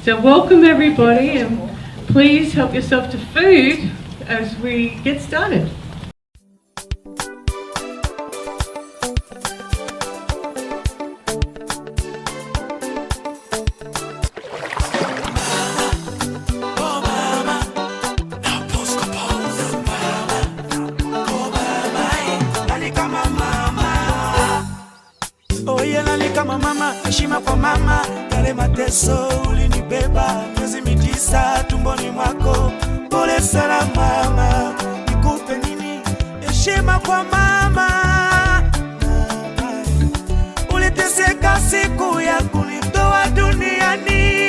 So welcome everybody, and please help yourself to food as we get started. Kama mama, heshima kwa mama, yale mateso ulinibeba miezi 9 tumboni mwako. Pole sana mama, nikupe nini? Heshima kwa mama. Uliteseka siku ya kunitoa duniani,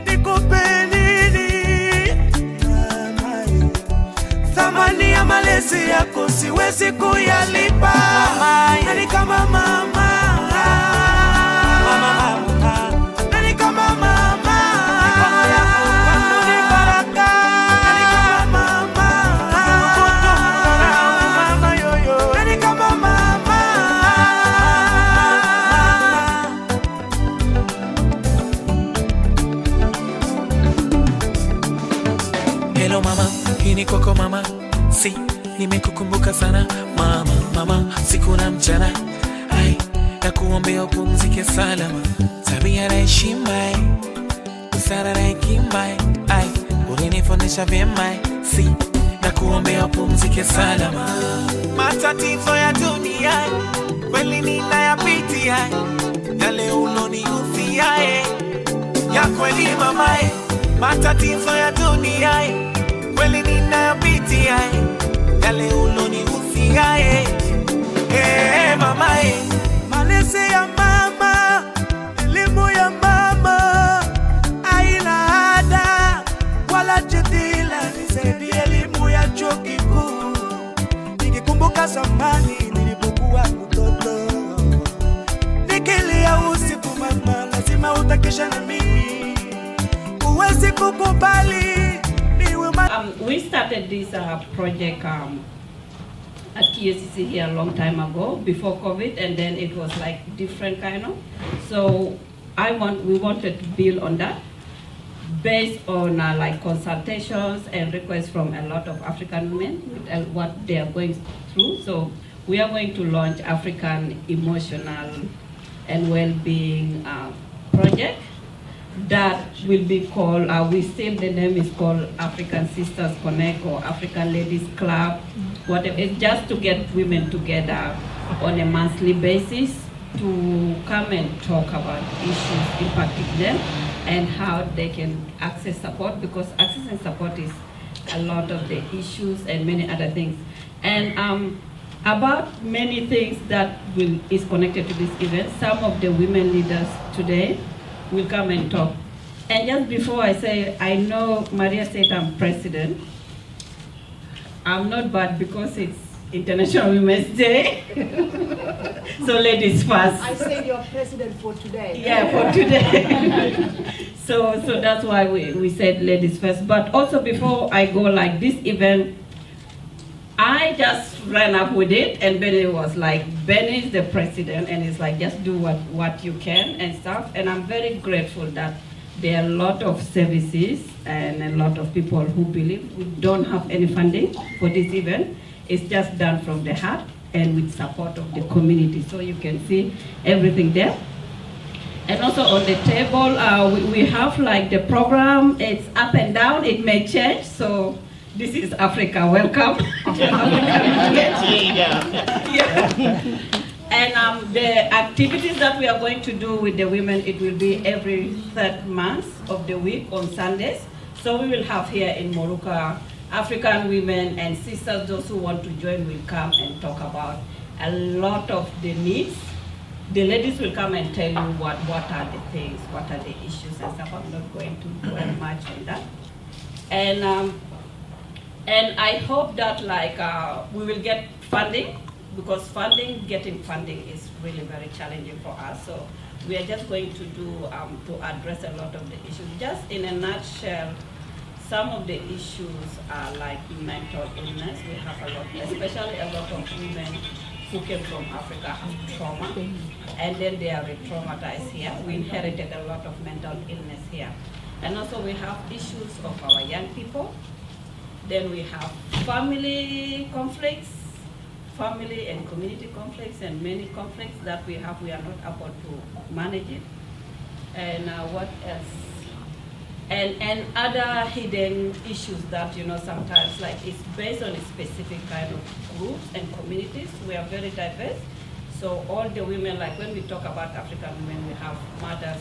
nikupe nini? Thamani ya malezi yako siwezi kuyalipa. Nani kama mama? Hello mama, hii ni kwako mama. Si, nimekukumbuka sana mama, mama, siku na mchana. Ai, nakuombea upumzike salama. Tabia na heshima, busara na hekima. Ai, ulinifundisha vyema. Si, nakuombea upumzike salama. Matatizo ya dunia kweli ninayapitia, yale ulonihusia ya kweli mama. Matatizo ya dunia kweli ninayapitia, yale ulonihusia mama. Malezi ya mama, elimu ya mama, haina ada wala jadila. Nisaidie elimu ya chuo kikuu, nikikumbuka zamani nilipokuwa mtoto, nikilia usiku mama, lazima utakesha na mimi. We started this project at QACC here a long time ago, before COVID, and then it was like different kind of. So we wanted to build on that, based on like consultations and requests from a lot of African women with what they are going through. So we are going to launch African Emotional and Well-being project. That will be called, the name is called African Sisters Connect or African Ladies Club. Whatever. It's just to get women together on a monthly basis to come and talk about issues impacting them and how they can access support, because accessing support is a lot of the issues and many other things. And about many things that is connected to this event, some of the women leaders today will come and talk. And just before I say, I know Maria said I'm president. I'm not bad because it's International Women's Day. So ladies first. I said you're president for today. Yeah, for today. so that's why we said ladies first. But also before I go like this event, I just ran up with it, and Benny was like, Benny is the president, and it's like, just do what you can and stuff. And I'm very grateful that there are a lot of services and a lot of people who believe we don't have any funding for this event. It's just done from the heart and with support of the community. So you can see everything there. And also on the table, we have like the program, it's up and down, it may change. So this is Africa, welcome. Yeah. And the activities that we are going to do with the women, it will be every third month of the week on Sundays. So we will have here in Moruka, African women and sisters, those who want to join will come and talk about a lot of the needs. The ladies will come and tell you what are the things, what are the issues and stuff. I'm not going to dwell much on that. And I hope that like we will get funding, because getting funding is really very challenging for us. So we are just going to do to address a lot of the issues. Just in a nutshell, some of the issues are like mental illness. We have a lot, especially a lot of women who came from Africa have trauma, and then they are re-traumatized here. We inherited a lot of mental illness here. And also we have issues of our young people. Then we have family conflicts, family and community conflicts, and many conflicts that we have. We are not able to manage it. And what else? And other hidden issues that, sometimes, like, it's based on a specific kind of groups and communities. We are very diverse. So all the women, like when we talk about African women, we have mothers,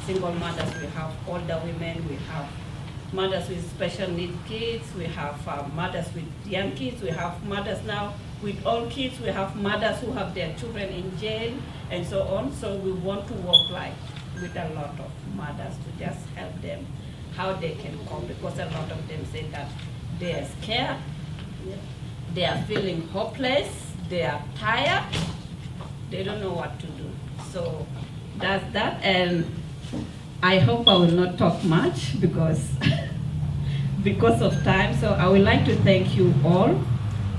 single mothers, we have older women, we have mothers with special needs kids, we have mothers with young kids, we have mothers now with old kids, we have mothers who have their children in jail, and so on. So we want to work with a lot of mothers to just help them how they can cope, because a lot of them say that they are scared, they are feeling hopeless, they are tired, they don't know what to do. So that's that, and I hope I will not talk much because of time. So I would like to thank you all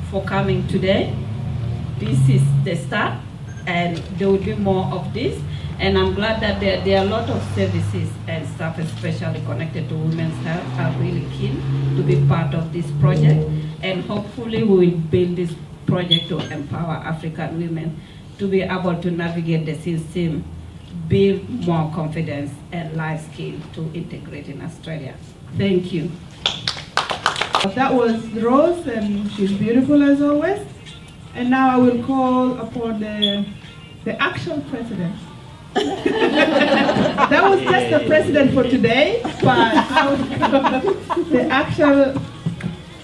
for coming today. This is the start, and there will be more of this. And I'm glad that there are a lot of services and stuff, especially connected to women's health, are really keen to be part of this project. And hopefully we will build this project to empower African women to be able to navigate the system, build more confidence and life skill to integrate in Australia. Thank you. That was Rose, and she's beautiful as always. And now I will call upon the actual president. That was just the president for today, but the actual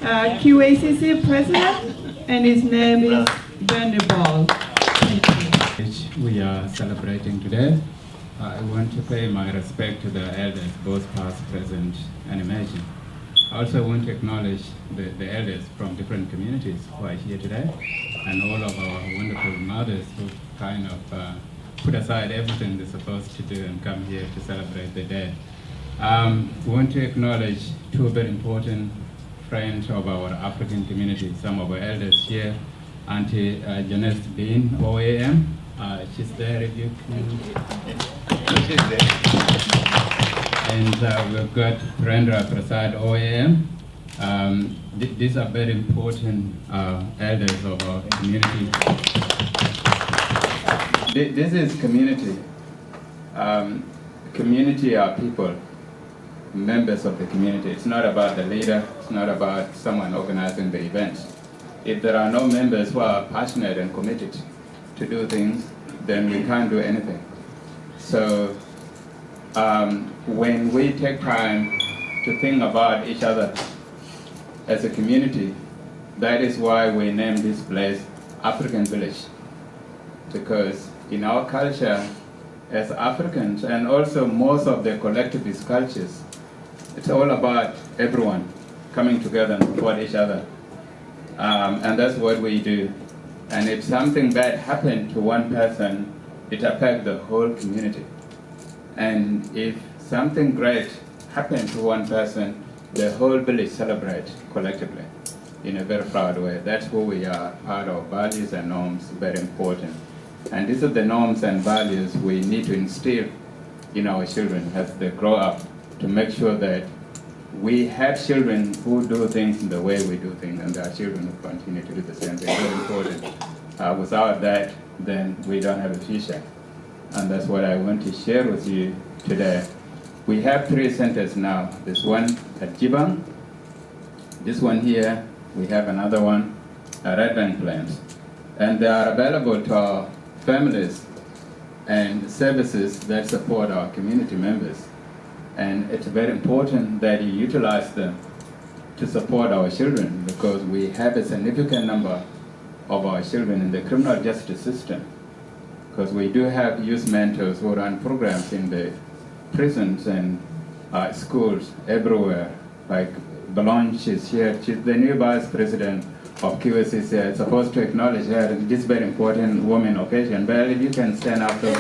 QACC president, and his name is Vanderbilt. Which we are celebrating today. I want to pay my respect to the elders, both past, present, and emerging. I also want to acknowledge the elders from different communities who are here today, and all of our wonderful mothers who kind of put aside everything they're supposed to do and come here to celebrate the day. We want to acknowledge two very important friends of our African community, some of our elders here. Auntie Janice Dean, OAM, she's there if you can. She's there. And we've got Brenda Prasad, OAM. These are very important elders of our community. This is community. Community are people, members of the community. It's not about the leader, it's not about someone organizing the event. If there are no members who are passionate and committed to do things, then we can't do anything. So when we take time to think about each other as a community, that is why we named this place African Village. Because in our culture as Africans, and also most of the collectivist cultures, it's all about everyone coming together and support each other. And that's what we do. And if something bad happened to one person, it affects the whole community. And if something great happened to one person, the whole village celebrates collectively in a very proud way. That's who we are, part of values and norms, very important. And these are the norms and values we need to instill in our children as they grow up, to make sure that we have children who do things in the way we do things, and our children who continue to do the same thing. Very important. Without that, then we don't have a future. And that's what I want to share with you today. We have 3 centers now. This one at Jibang, this one here, we have another one at Red Bank Plains. And they are available to our families and services that support our community members. And it's very important that you utilize them to support our children, because we have a significant number of our children in the criminal justice system. Because we do have youth mentors who run programs in the prisons and schools everywhere. Like Blanche is here, she's the new vice president of QACC. I'm supposed to acknowledge her in this very important woman occasion. But if you can stand up, so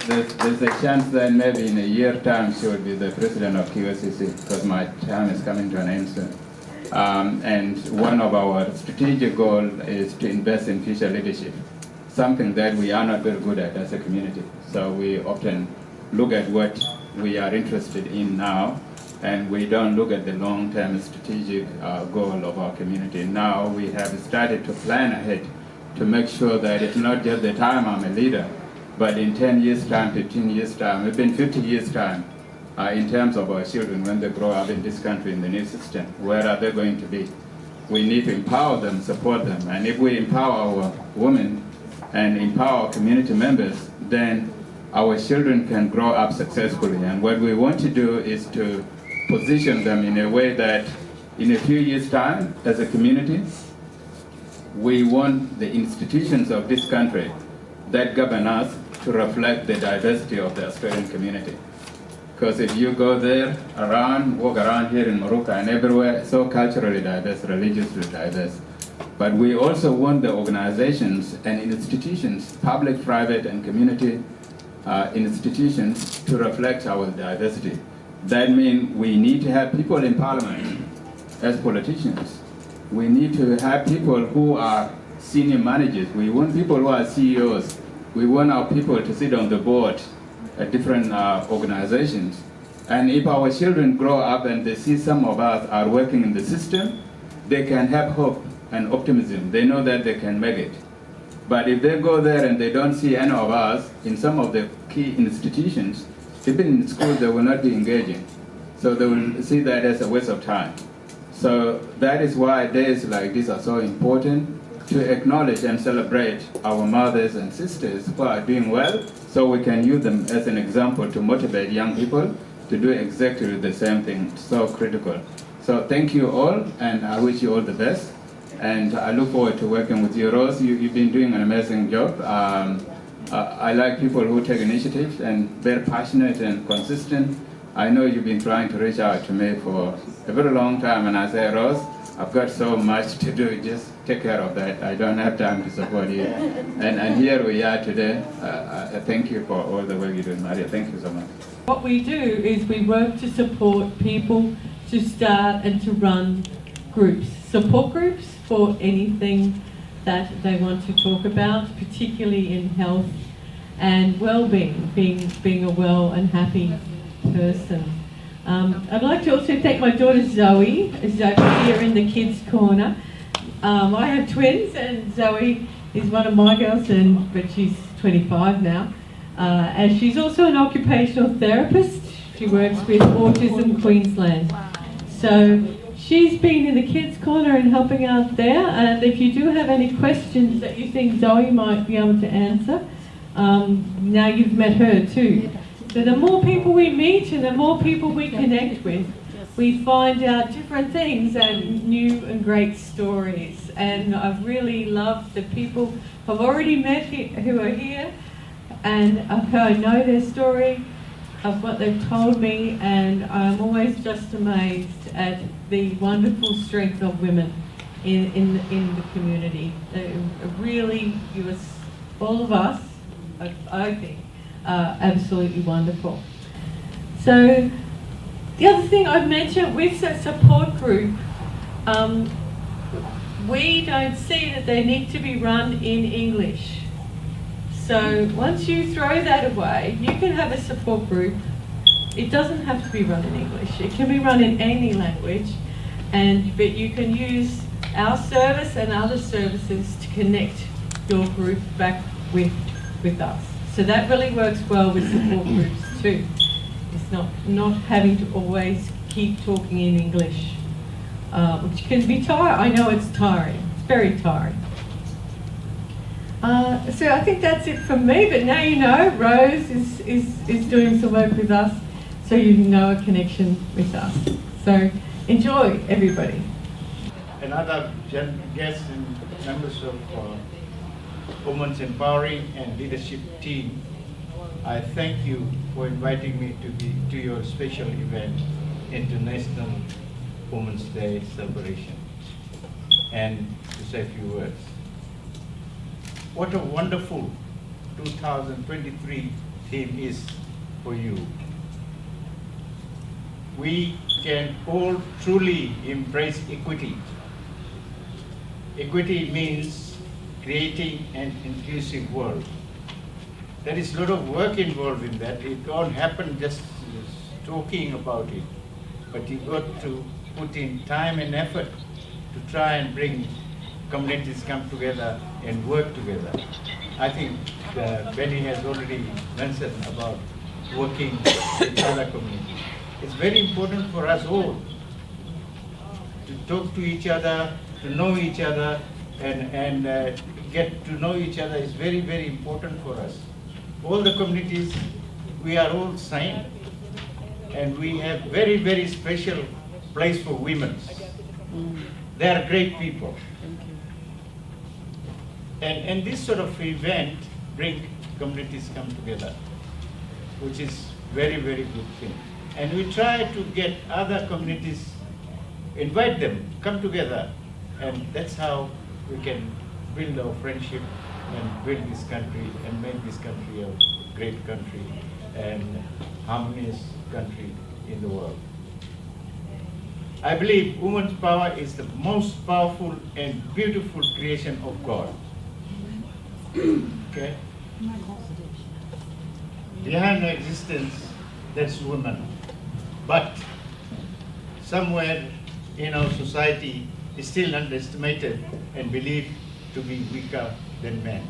there's a chance that maybe in a year's time she will be the president of QACC, because my time is coming to an end soon. And one of our strategic goals is to invest in future leadership, something that we are not very good at as a community. So we often look at what we are interested in now, and we don't look at the long-term strategic goal of our community. Now we have started to plan ahead to make sure that it's not just the time I'm a leader, but in 10 years' time, 15 years' time, even 50 years' time, in terms of our children when they grow up in this country, in the new system, where are they going to be? We need to empower them, support them, and if we empower our women and empower our community members, then our children can grow up successfully. And what we want to do is to position them in a way that in a few years' time, as a community, we want the institutions of this country that govern us to reflect the diversity of the Australian community. Because if you go there, walk around here in Morocco and everywhere, so culturally diverse, religiously diverse. But we also want the organizations and institutions, public, private, and community institutions to reflect our diversity. That means we need to have people in parliament as politicians. We need to have people who are senior managers. We want people who are CEOs. We want our people to sit on the board at different organizations. And if our children grow up and they see some of us are working in the system, they can have hope and optimism. They know that they can make it. But if they go there and they don't see any of us in some of the key institutions, even in schools, they will not be engaging. So they will see that as a waste of time. So that is why days like this are so important, to acknowledge and celebrate our mothers and sisters who are doing well, so we can use them as an example to motivate young people to do exactly the same thing. So critical. So thank you all, and I wish you all the best. And I look forward to working with you. Rose, you've been doing an amazing job. I like people who take initiatives and very passionate and consistent. I know you've been trying to reach out to me for a very long time, and I say, Rose, I've got so much to do, just take care of that. I don't have time to support you. And here we are today. Thank you for all the work you're doing, Maria. Thank you so much. What we do is we work to support people to start and to run groups, support groups for anything that they want to talk about, particularly in health and well-being, being a well and happy person. I'd like to also thank my daughter Zoe. Zoe's here in the kids' corner. I have twins, and Zoe is one of my girls, but she's 25 now. And she's also an occupational therapist. She works with Autism Queensland. So she's been in the kids' corner and helping out there. And if you do have any questions that you think Zoe might be able to answer, now you've met her too. So the more people we meet and the more people we connect with, we find out different things and new and great stories. And I've really loved the people I've already met who are here, and I know their story of what they've told me, and I'm always just amazed at the wonderful strength of women in the community. Really, all of us, I think, absolutely wonderful. So the other thing I've mentioned with the support group, we don't see that they need to be run in English. So once you throw that away, you can have a support group. It doesn't have to be run in English. It can be run in any language, but you can use our service and other services to connect your group back with us. So that really works well with support groups too. It's not having to always keep talking in English, which can be tiring. I know it's tiring. It's very tiring. So I think that's it from me, but now you know Rose is doing some work with us, so you know a connection with us. So enjoy, everybody. Another guest and members of Women's Empowering and Leadership Team, I thank you for inviting me to your special event, International Women's Day celebration, and to say a few words. What a wonderful 2023 theme is for you. we can all truly embrace equity. Equity means creating an inclusive world. There is a lot of work involved in that. It won't happen just talking about it, but you got to put in time and effort to try and bring communities come together and work together. I think Benny has already mentioned about working with other communities. It's very important for us all to talk to each other, to know each other, and get to know each other is very, very important for us. All the communities, we are all same, and we have very, very special place for women. They are great people. And this sort of event bring communities come together, which is very, very good thing. And we try to get other communities, invite them, come together, and that's how we can build our friendship and build this country and make this country a great country and harmonious country in the world. I believe women's power is the most powerful and beautiful creation of God. Okay? Behind our existence, there's women. But somewhere in our society is still underestimated and believed to be weaker than men.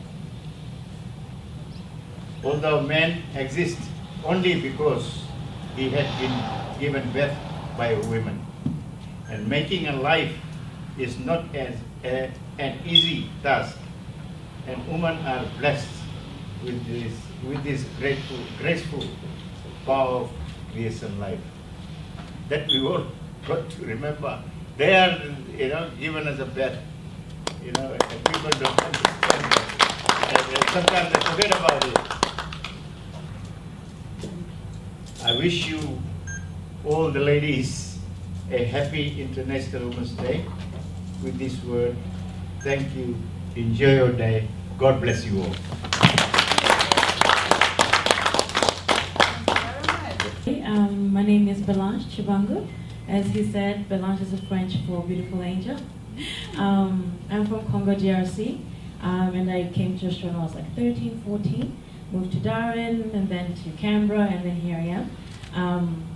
Although men exist only because he had been given birth by a woman. And making a life is not as an easy task. And women are blessed with this graceful power of creation life. That we all got to remember. They are, given as a birth. And people don't understand that. And sometimes they forget about it. I wish you, all the ladies, a happy International Women's Day with this word. Thank you. Enjoy your day. God bless you all. My name is Belange Chibangu. As he said, Belange is French for beautiful angel. I'm from Congo, DRC, and I came to Australia when I was like 13, 14, moved to Darwin, and then to Canberra, and then here I am.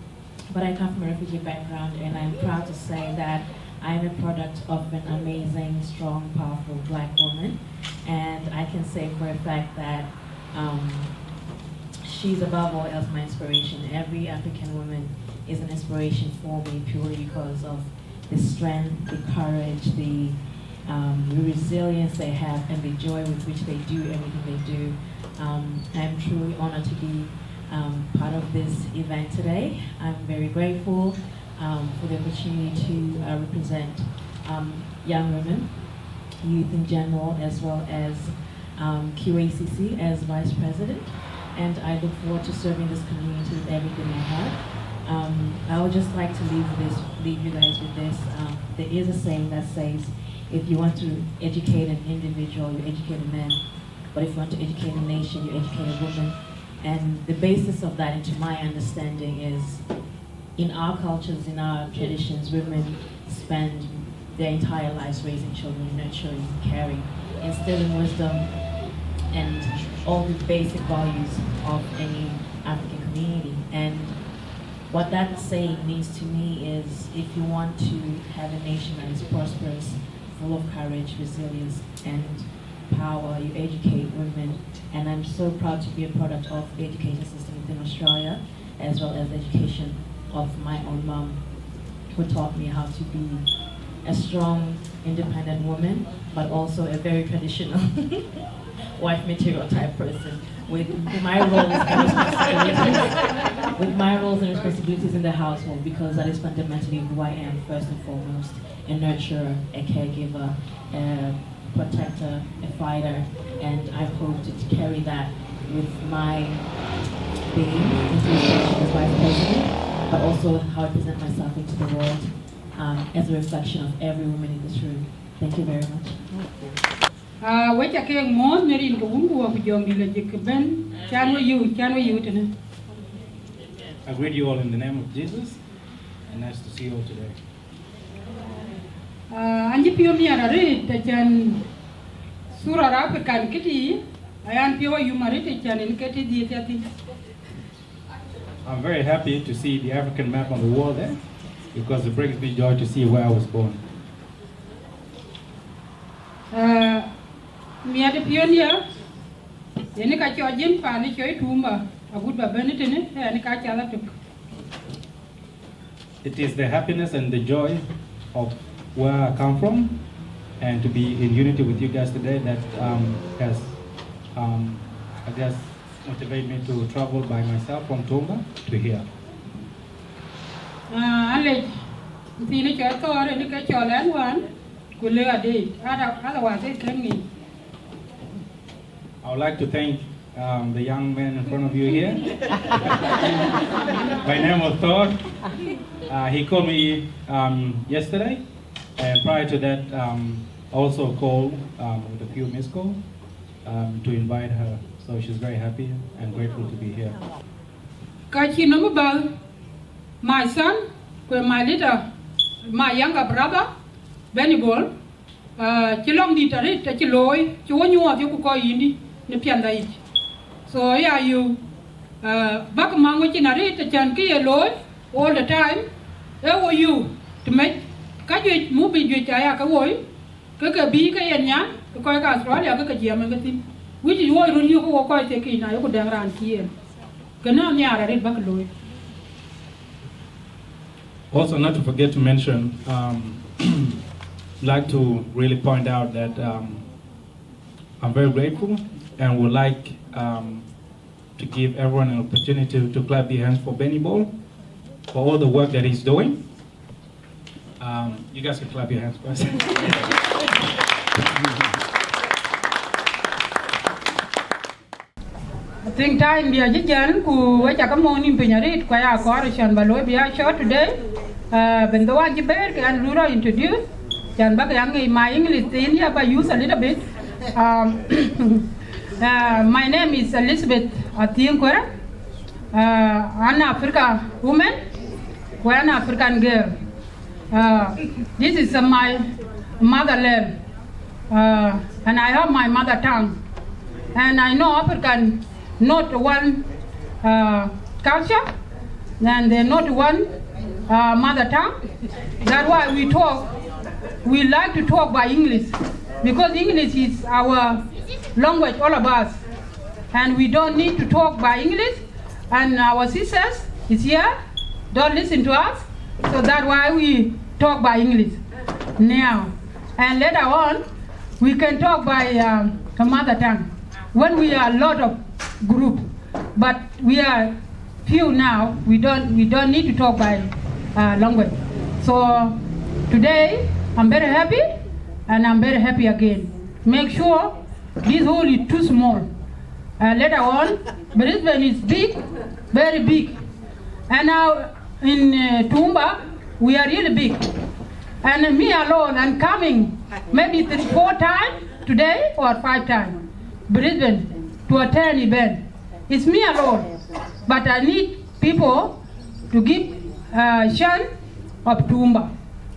But I come from a refugee background, and I'm proud to say that I'm a product of an amazing, strong, powerful black woman. And I can say for a fact that she's above all else my inspiration. Every African woman is an inspiration for me purely because of the strength, the courage, the resilience they have, and the joy with which they do everything they do. I'm truly honored to be part of this event today. I'm very grateful for the opportunity to represent young women, youth in general, as well as QACC as Vice President. And I look forward to serving this community with everything I have. I would just like to leave you guys with this. There is a saying that says, if you want to educate an individual, you educate a man. But if you want to educate a nation, you educate a woman. And the basis of that, into my understanding, is in our cultures, in our traditions, women spend their entire lives raising children, nurturing, caring, instilling wisdom, and all the basic values of any African community. And what that saying means to me is, if you want to have a nation that is prosperous, full of courage, resilience, and power, you educate women. And I'm so proud to be a product of the education system within Australia, as well as the education of my own mom, who taught me how to be a strong, independent woman, but also a very traditional wife material type person with my roles and responsibilities in the household, because that is fundamentally who I am first and foremost: a nurturer, a caregiver, a protector, a fighter, and I hope to carry that with my being into this position as Vice President, but also how I present myself into the world as a reflection of every woman in this room. Thank you very much. I greet you all in the name of Jesus. and nice to see you all today. Anji pio miara re tajan sura rap kan kiti ayan pio yumari tajan in kiti di tiati. I'm very happy to see the African map on the wall there because it brings me joy to see where I was born. Miade pioneer yani ka chojin pa ni choi tumba agud ba benetene yani ka chala tuk. It is the happiness and the joy of where I come from and to be in unity with you guys today that has, I guess, motivated me to travel by myself from Tonga to here. Ale tini choi tore ni ka cholan wan kule ade ada wa se kengi. I would like to thank the young man in front of you here. My name was Thor. He called me yesterday, and prior to that, also called with a few missed calls to invite her. So she's very happy and grateful to be here. Kachi number my son, my little, my younger brother, Benny Ball, Chilong di tarit, Chiloi, Chuanyu of Yoko ni pianda ich. So yeah, you back among which in a rate, Chanki alone all the time. Where were you to make Kaji movie which I aka woy, Kaka Bika and Yan, the Koika Australia, Kaka Yamagatin, which is why you go quite taking. I would have run here. Canaan Yara, read back Louis. Also, not to forget to mention, like to really point out that I'm very grateful and would like to give everyone an opportunity to clap their hands for Benny Ball for all the work that he's doing. You guys can clap your hands first. I think time we are just who which I come on in Pinyarit, Quaya Correction, Baloy, we are short today. Bendoa Jiberg and Lura introduced. Jan Bagang, my English in here, but use a little bit. My name is Elizabeth Atienquera. An African woman, an African girl. This is my motherland, and I have my mother tongue. And I know African not one culture, and they're not one mother tongue. That's why we talk. We like to talk by English because English is our language, all of us, and we don't need to talk by English. And our sisters is here, don't listen to us, so that's why we talk by English now. And later on, we can talk by the mother tongue when we are a lot of group, but we are few now. We don't need to talk by language. So today I'm very happy, and I'm very happy again. Make sure this hole is too small. Later on, Brisbane is big, very big. And now in Tumba, we are really big. And me alone, I'm coming maybe 4 times today or 5 times. Brisbane to attend event. It's me alone. But I need people to give chance of Tumba.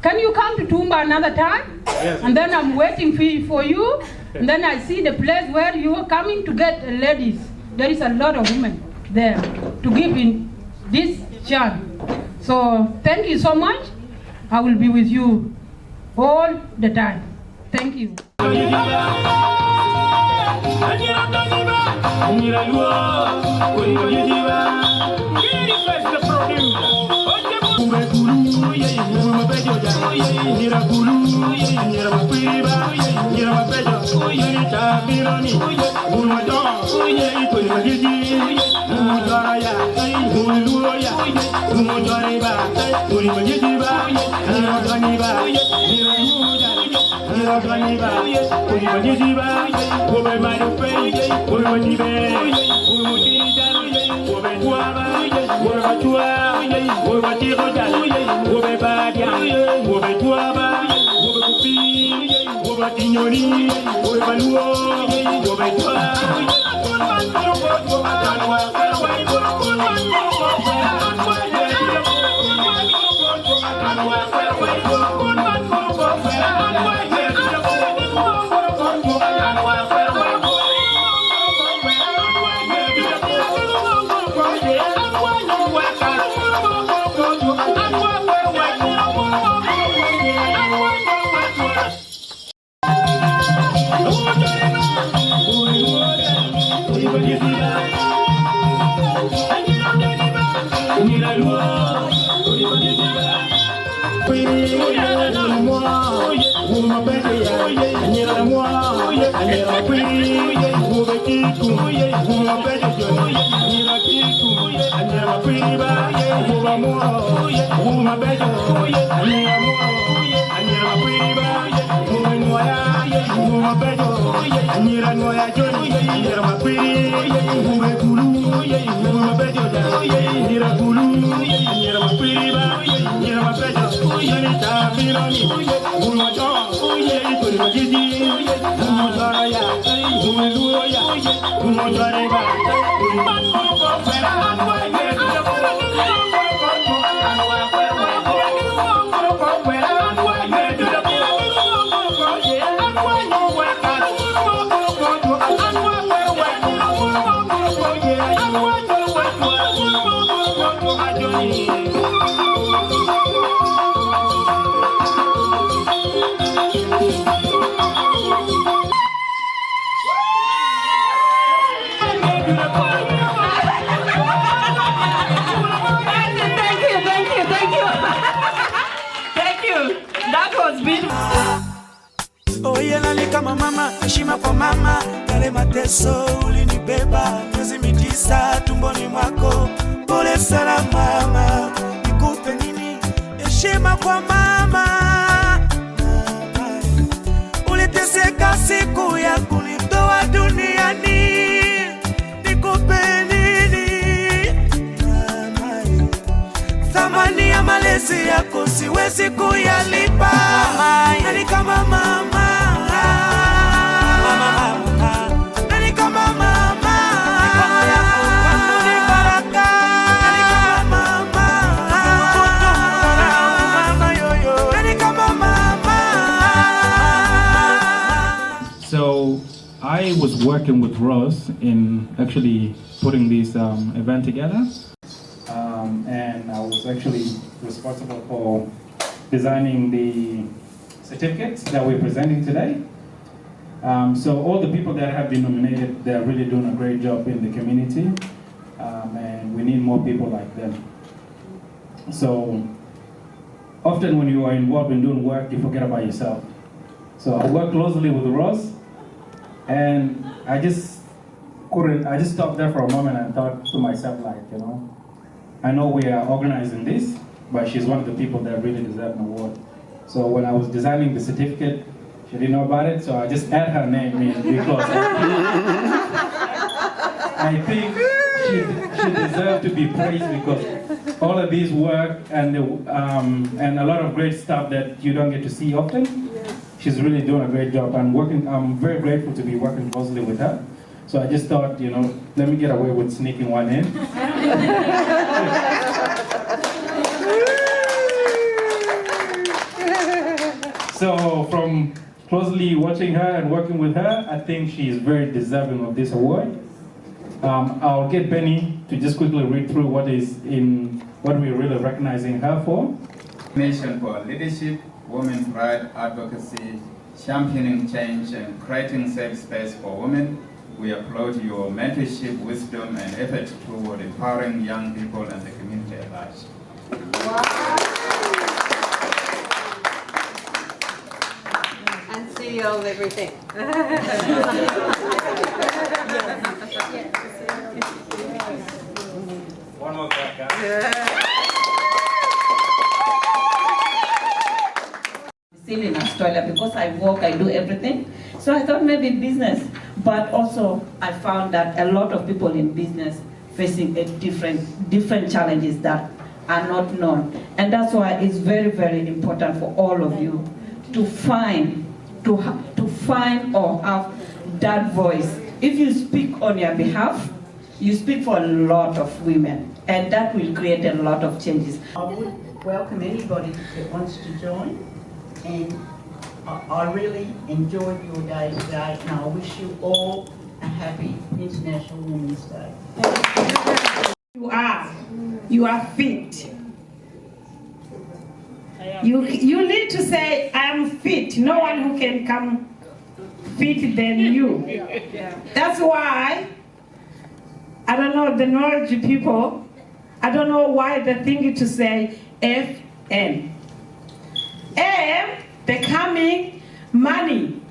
Can you come to Tumba another time? Yes. And then I'm waiting for you. And then I see the place where you are coming to get ladies. There is a lot of women there to give in this chance. So thank you so much. I will be with you all the time. Thank you. Kama mama, heshima kwa mama, yale mateso ulinibeba miezi mitisa tumboni mwako. Pole sana mama, nikupe nini? Heshima kwa mama. Uliteseka siku ya kunitoa duniani, nikupe nini? Thamani ya malezi yako siwezi kuyalipa. Nani kama mama? So I was working with Rose in actually putting this event together, and I was actually responsible for designing the certificates that we're presenting today. So all the people that have been nominated, they're really doing a great job in the community, and we need more people like them. So often when you are involved in doing work, you forget about yourself. So I work closely with Rose, and I just stopped there for a moment and thought to myself, like, you know, I know we are organizing this, but she's one of the people that really deserve an award. So when I was designing the certificate, she didn't know about it, so I just add her name in because I think she deserves to be praised because all of these work and a lot of great stuff that you don't get to see often. She's really doing a great job. I'm very grateful to be working closely with her. So I just thought, you know, let me get away with sneaking one in. So from closely watching her and working with her, I think she is very deserving of this award. I'll get Benny to just quickly read through what we're really recognizing her for. Nation for leadership, women's rights advocacy, championing change and creating safe space for women. We applaud your mentorship, wisdom and effort toward empowering young people and the community at large. And CEO of everything. One more back, guys. Still in Australia because I work, I do everything. So I thought maybe business, but also I found that a lot of people in business facing a different challenges that are not known. And that's why it's very, very important for all of you to find or have that voice. If you speak on your behalf, you speak for a lot of women, and that will create a lot of changes. welcome anybody that wants to join, and I really enjoyed your day today, and I wish you all a happy International Women's Day. You are fit. You need to say, I am fit. No one who can come fit than you. That's why, I don't know, the knowledge people, I don't know why they think to say FM. M, becoming money.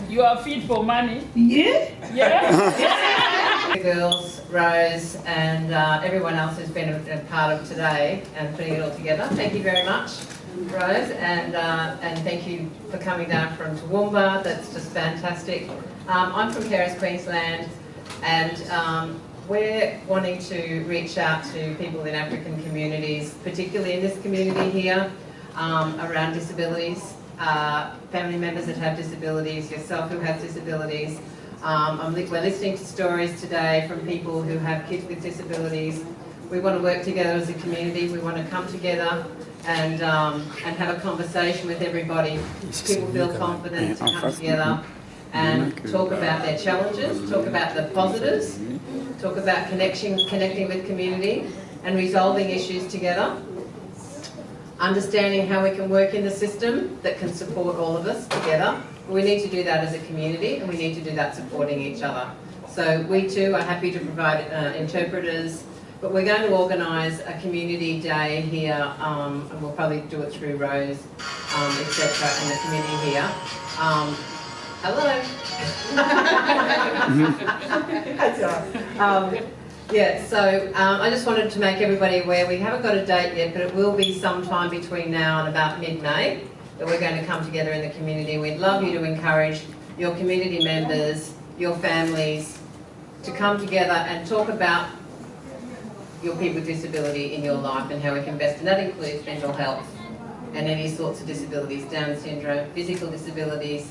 You are fit for money? Yeah? Yeah? The girls, Rose, and everyone else who's been a part of today and putting it all together. Thank you very much, Rose, and thank you for coming down from Toowoomba. That's just fantastic. I'm from Keras, Queensland, and we're wanting to reach out to people in African communities, particularly in this community here, around disabilities, family members that have disabilities, yourself who has disabilities. We're listening to stories today from people who have kids with disabilities. We want to work together as a community. We want to come together and have a conversation with everybody. People feel confident to come together and talk about their challenges, talk about the positives, talk about connecting with community and resolving issues together. Understanding how we can work in the system that can support all of us together. We need to do that as a community, and we need to do that supporting each other. So we too are happy to provide interpreters, but we're going to organise a community day here, and we'll probably do it through Rose, etc. in the community here. Hello. That's all right. Yeah, so I just wanted to make everybody aware, we haven't got a date yet, but it will be sometime between now and about mid-May that we're going to come together in the community. We'd love you to encourage your community members, your families, to come together and talk about your people with disability in your life and how we can best, and that includes mental health and any sorts of disabilities, Down syndrome, physical disabilities,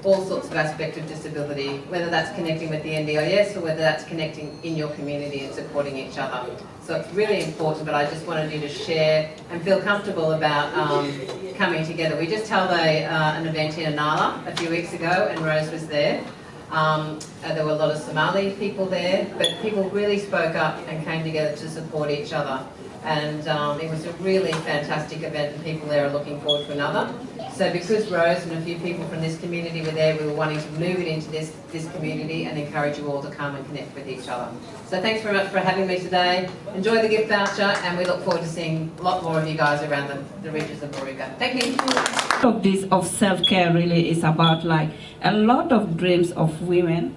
all sorts of aspects of disability, whether that's connecting with the NDIS or whether that's connecting in your community and supporting each other. So it's really important, but I just wanted you to share and feel comfortable about coming together. We just held an event in Anala a few weeks ago, and Rose was there. There were a lot of Somali people there, but people really spoke up and came together to support each other. And it was a really fantastic event, and people there are looking forward to another. So because Rose and a few people from this community were there, we were wanting to move it into this community and encourage you all to come and connect with each other. So thanks very much for having me today. Enjoy the gift voucher, and we look forward to seeing a lot more of you guys around the regions of Moruga. Thank you. Of this of self-care really is about, like, a lot of dreams of women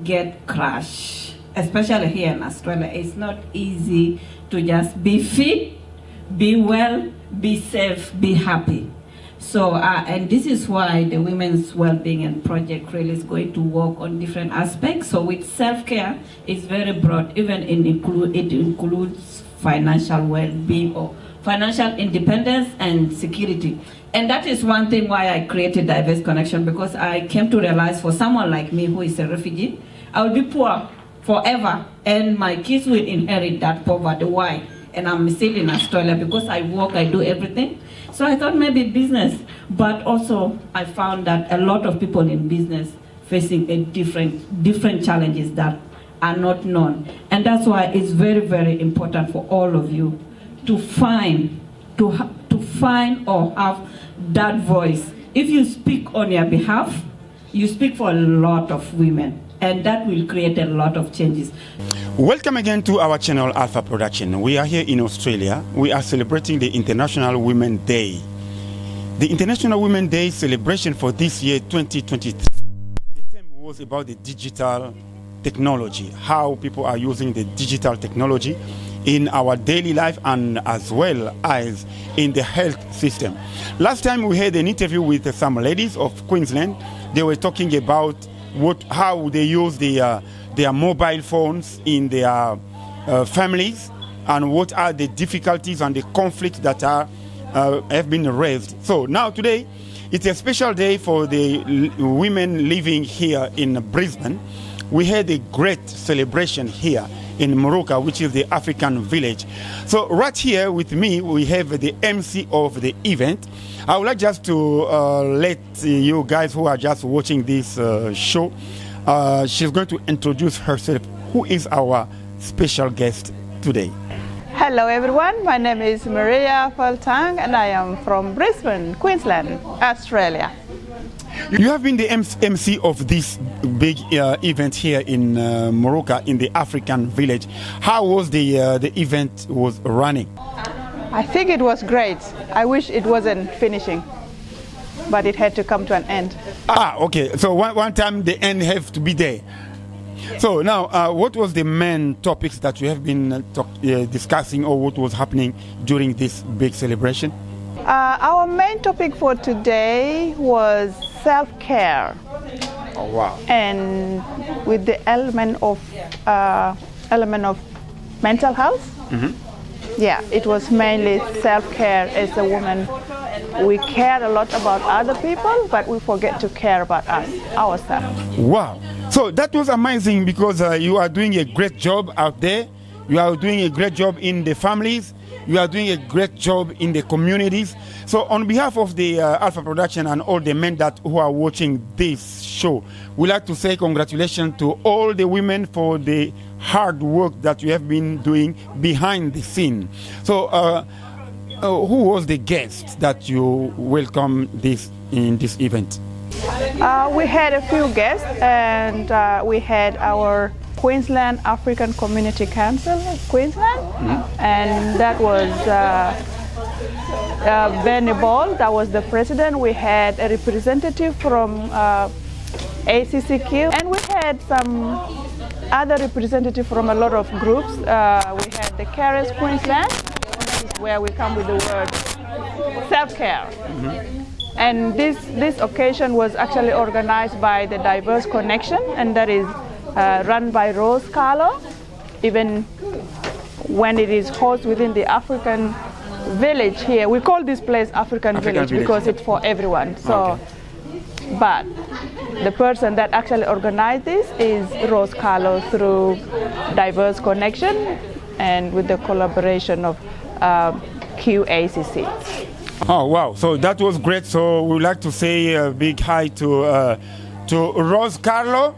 get crushed, especially here in Australia. It's not easy to just be fit, be well, be safe, be happy. So, and this is why the Women's Wellbeing and Project really is going to work on different aspects. So with self-care, it's very broad, even it includes financial well-being or financial independence and security. And that is one thing why I created Diverse Connection, because I came to realize for someone like me who is a refugee, I will be poor forever, and my kids will inherit that poverty. Why? And I'm still in Australia because I work, I do everything. So I thought maybe business, but also I found that a lot of people in business facing a different challenges that are not known. And that's why it's very, very important for all of you to find or have that voice. If you speak on your behalf, you speak for a lot of women, and that will create a lot of changes. Welcome again to our channel Alpha Production. We are here in Australia. We are celebrating the International Women's Day. The International Women's Day celebration for this year 2023. The theme was about the digital technology, how people are using the digital technology in our daily life and as well as in the health system. Last time we had an interview with some ladies of Queensland. They were talking about how they use their mobile phones in their families, and what are the difficulties and the conflicts that have been raised. So now today, it's a special day for the women living here in Brisbane. We had a great celebration here in Morocco, which is the African village. So right here with me, we have the MC of the event. I would like just to let you guys who are just watching this show, she's going to introduce herself. Who is our special guest today? Hello everyone, my name is Maria Faltang and I am from Brisbane, Queensland, Australia. You have been the MC of this big event here in Morocco, in the African village. How was the event was running? I think it was great. I wish it wasn't finishing, but it had to come to an end. Ah, okay. So one time the end have to be there. So now, what was the main topics that you have been discussing, or what was happening during this big celebration? Our main topic for today was self-care. Oh wow! And with the element of mental health. Mm-hmm. Yeah, it was mainly self-care. As a woman, we care a lot about other people, but we forget to care about ourselves. Wow! So that was amazing, because you are doing a great job out there. You are doing a great job in the families. You are doing a great job in the communities. So on behalf of the Alpha Production and all the men who are watching this show, we'd like to say congratulations to all the women for the hard work that you have been doing behind the scene. So who was the guest that you welcomed in this event? We had a few guests, and we had our Queensland African Community Council, Queensland, and that was Benny Ball, that was the president. We had a representative from ACCQ, and we had some other representatives from a lot of groups. We had the Carers Queensland, where we come with the word self-care. And this occasion was actually organized by the Diverse Connection, and that is run by Rose Carlo, even when it is hosted within the African village here. We call this place African village because it's for everyone. So, okay. But the person that actually organized this is Rose Carlo through Diverse Connection and with the collaboration of QACC. Oh wow! So that was great. So we would like to say a big hi to Rose Carlo.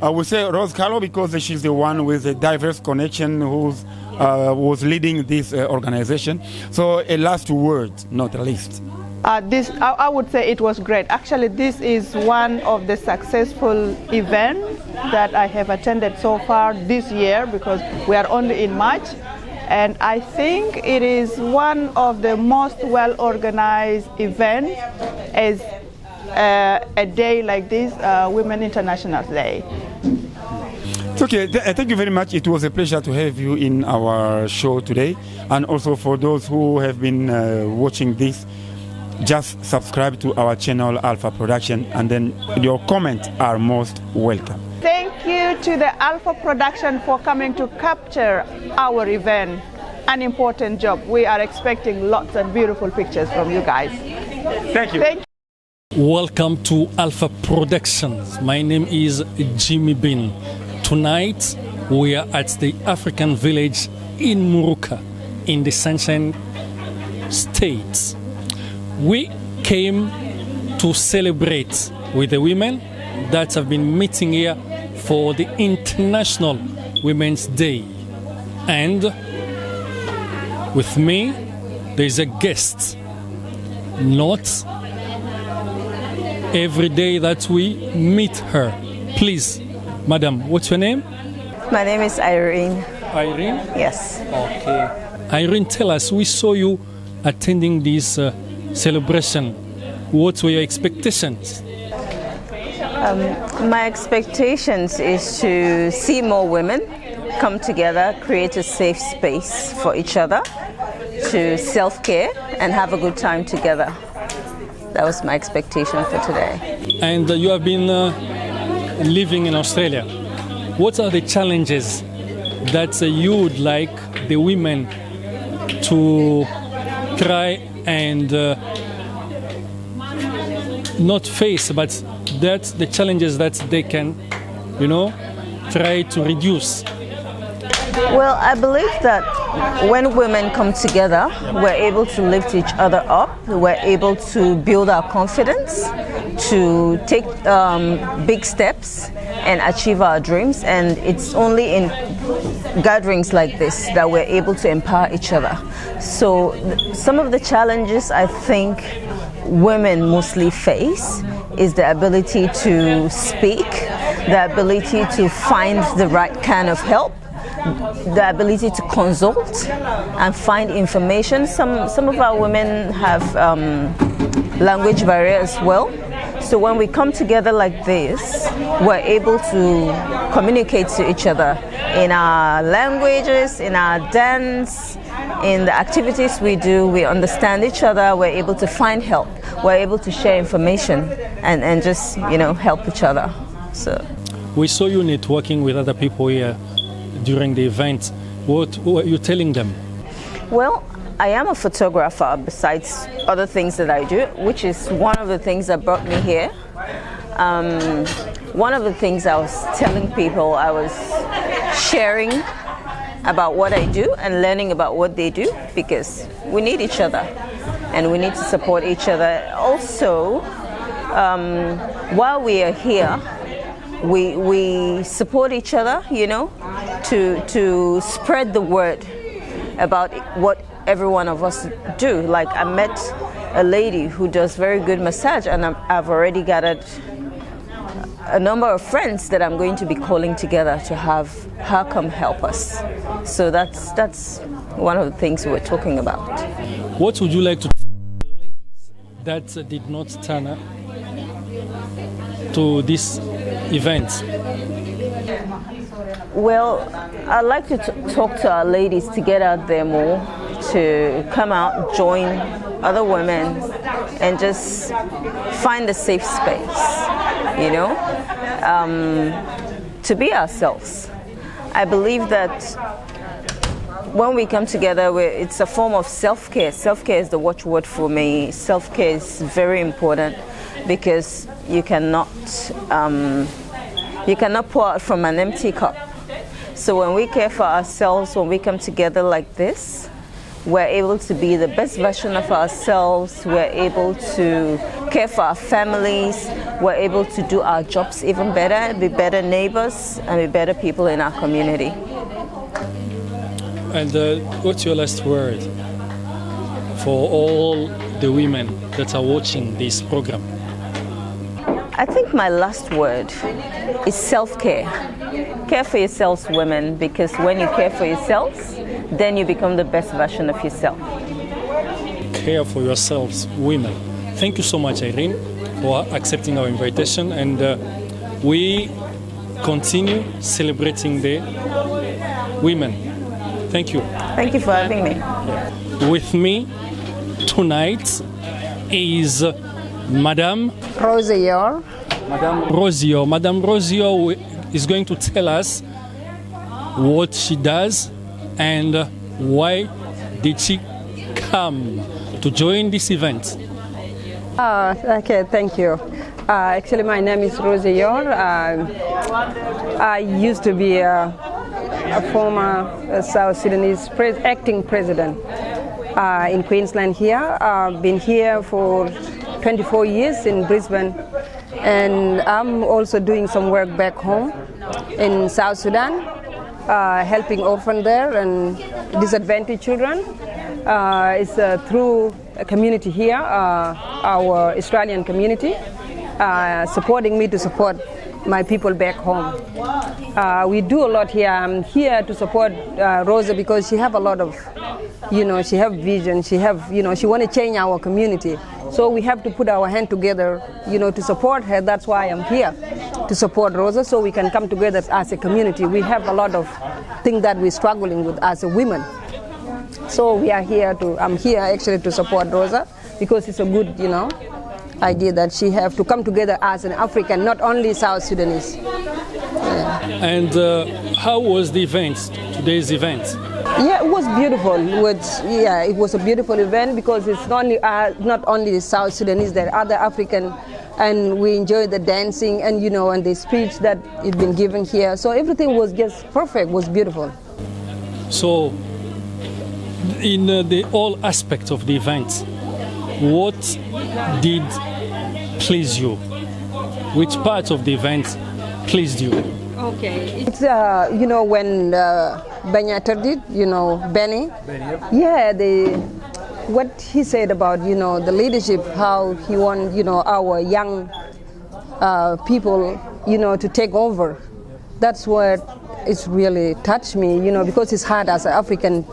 We say Rose Carlo because she's the one with the Diverse Connection who was leading this organization. So a last word, not the least. I would say it was great. Actually, this is one of the successful events that I have attended so far this year, because we are only in March. And I think it is one of the most well-organized events as a day like this, Women International Day. Okay, thank you very much. It was a pleasure to have you in our show today. And also for those who have been watching this, just subscribe to our channel Alpha Production, and then your comments are most welcome. Thank you to the Alpha Production for coming to capture our event. An important job. We are expecting lots of beautiful pictures from you guys. Thank you. Welcome to Alpha Productions. My name is Jimmy Bin. Tonight we are at the African village in Morocco in the Sunshine State. We came to celebrate with the women that have been meeting here for the International Women's Day. And with me, there is a guest. Not every day that we meet her. Please, madam, what's your name? My name is Irene. Irene? Yes. Okay. Irene, tell us, we saw you attending this celebration. What were your expectations? My expectations is to see more women come together, create a safe space for each other, to self-care and have a good time together. That was my expectation for today. And you have been living in Australia. What are the challenges that you would like the women to try and not face, but that's the challenges that they can, try to reduce? Well, I believe that when women come together, we're able to lift each other up, we're able to build our confidence, to take big steps and achieve our dreams, and it's only in gatherings like this that we're able to empower each other. So some of the challenges I think women mostly face is the ability to speak, the ability to find the right kind of help, the ability to consult and find information. Some of our women have language barrier as well. So when we come together like this, we're able to communicate to each other in our languages, in our dance, in the activities we do. We understand each other, we're able to find help, we're able to share information and just, help each other. So we saw you networking with other people here during the event. What were you telling them? Well, I am a photographer besides other things that I do, which is one of the things that brought me here. One of the things I was telling people, I was sharing about what I do and learning about what they do, because we need each other and we need to support each other. Also, while we are here, we support each other, to spread the word about what every one of us do. Like, I met a lady who does very good massage, and I've already gathered a number of friends that I'm going to be calling together to have her come help us. So that's one of the things we're talking about. What would you like to tell the ladies that did not turn up to this event? Well, I'd like to talk to our ladies to get out there more, to come out, join other women, and just find a safe space, to be ourselves. I believe that when we come together, it's a form of self-care. Self-care is the watchword for me. Self-care is very important because you cannot pour out from an empty cup. So when we care for ourselves, when we come together like this, we're able to be the best version of ourselves, we're able to care for our families, we're able to do our jobs even better, be better neighbors, and be better people in our community. And what's your last word for all the women that are watching this program? I think my last word is self-care. Care for yourselves, women, because when you care for yourselves, then you become the best version of yourself. Care for yourselves, women. Thank you so much, Irene, for accepting our invitation, and we continue celebrating the women. Thank you. Thank you for having me. With me tonight is Madame Rosior. Madame Rosior is going to tell us what she does and why did she come to join this event. Okay, thank you. Actually, my name is Rosior. I used to be a former South Sudanese acting president in Queensland here. I've been here for 24 years in Brisbane, and I'm also doing some work back home in South Sudan, helping orphans there and disadvantaged children. It's through a community here, our Australian community, supporting me to support my people back home. We do a lot here. I'm here to support Rosa because she have a lot of, she have vision. She have, she want to change our community. So we have to put our hand together, to support her. That's why I'm here, to support Rosa, so we can come together as a community. We have a lot of things that we're struggling with as a women. So we are here I'm here actually to support Rosa because it's a good, idea that she have to come together as an African, not only South Sudanese. Yeah. And how was the event, today's event? Yeah, it was beautiful. It was a beautiful event because it's not only the South Sudanese, there are other African, and we enjoyed the dancing and and the speech that had been given here. So everything was just perfect, was beautiful. So, in the all aspects of the event, what did please you? Which part of the event pleased you? Okay. It's, you know, when Banyater did, you know, Benny. Yeah, what he said about, you know, the leadership, how he want, you know, our young people, you know, to take over. That's what it's really touched me, you know, because it's hard as an African,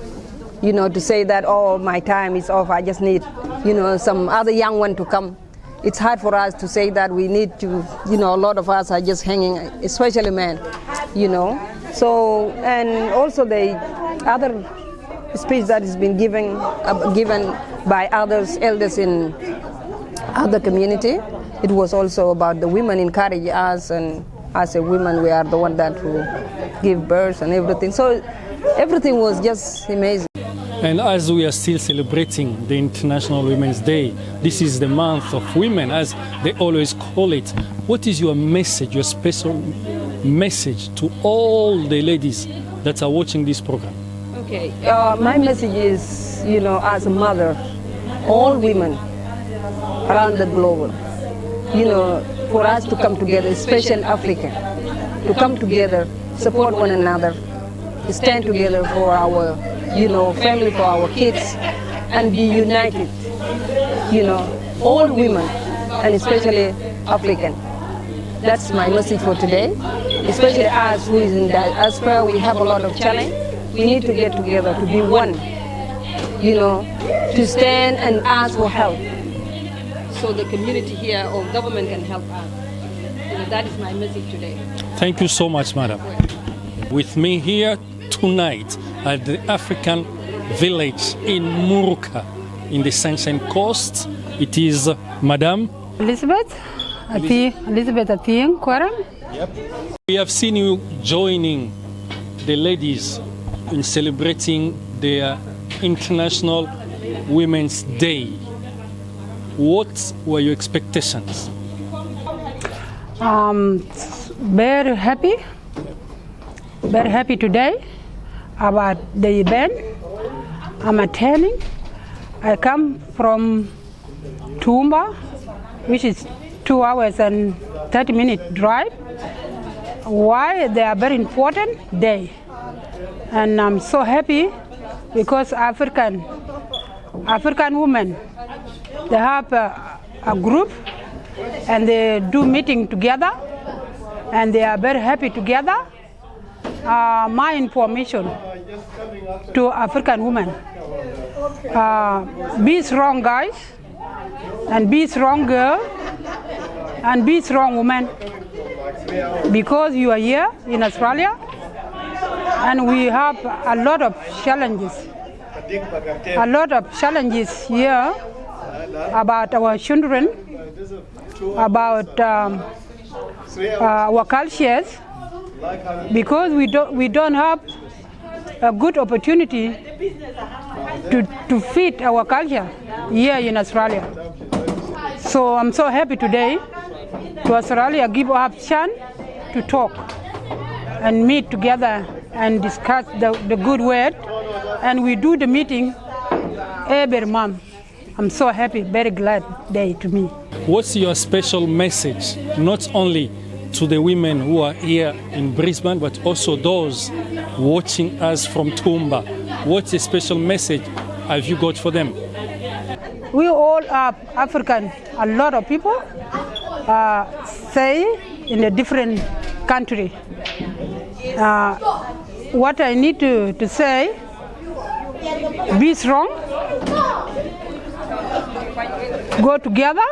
you know, to say that, oh, my time is off, I just need, you know, some other young one to come. It's hard for us to say that we need to, you know, a lot of us are just hanging, especially men, you know. So, and also the other speech that has been given by others, elders in other community, it was also about the women encourage us, and as a woman we are the one that who give birth and everything. So everything was just amazing. And as we are still celebrating the International Women's Day, this is the month of women, as they always call it. What is your message, your special message to all the ladies that are watching this program? Okay, my message is, you know, as a mother, all women around the globe, you know, for us to come together, especially Africa, to come together, support one another, stand together for our, you know, family, for our kids, and be united, you know, all women, and especially African. That's my message for today, especially us who is in diaspora. We have a lot of challenge. We need to get together to be one, you know, to stand and ask for help. So the community here or government can help us. You know, that is my message today. Thank you so much, madam. With me here tonight at the African village in Muruka, in the Sunshine Coast, it is Madam Elizabeth Atieng Kwaram. Yep. We have seen you joining the ladies in celebrating their International Women's Day. What were your expectations? Very happy today about the event I'm attending. I come from Tumba, which is 2 hours and 30-minute drive. Why? They are very important day. And I'm so happy because African women, they have a group and they do meeting together and they are very happy together. My information to African women, be strong guys and be strong girl and be strong woman, because you are here in Australia and we have a lot of challenges here about our children, about our cultures, because we don't have a good opportunity to feed our culture here in Australia. So I'm so happy today to Australia give us chance to talk and meet together and discuss the good word, and we do the meeting every month. I'm so happy, very glad day to me. What's your special message, not only to the women who are here in Brisbane, but also those watching us from Tumba? What's a special message have you got for them? We all are African. A lot of people say in a different country. What I need to say, be strong, go together,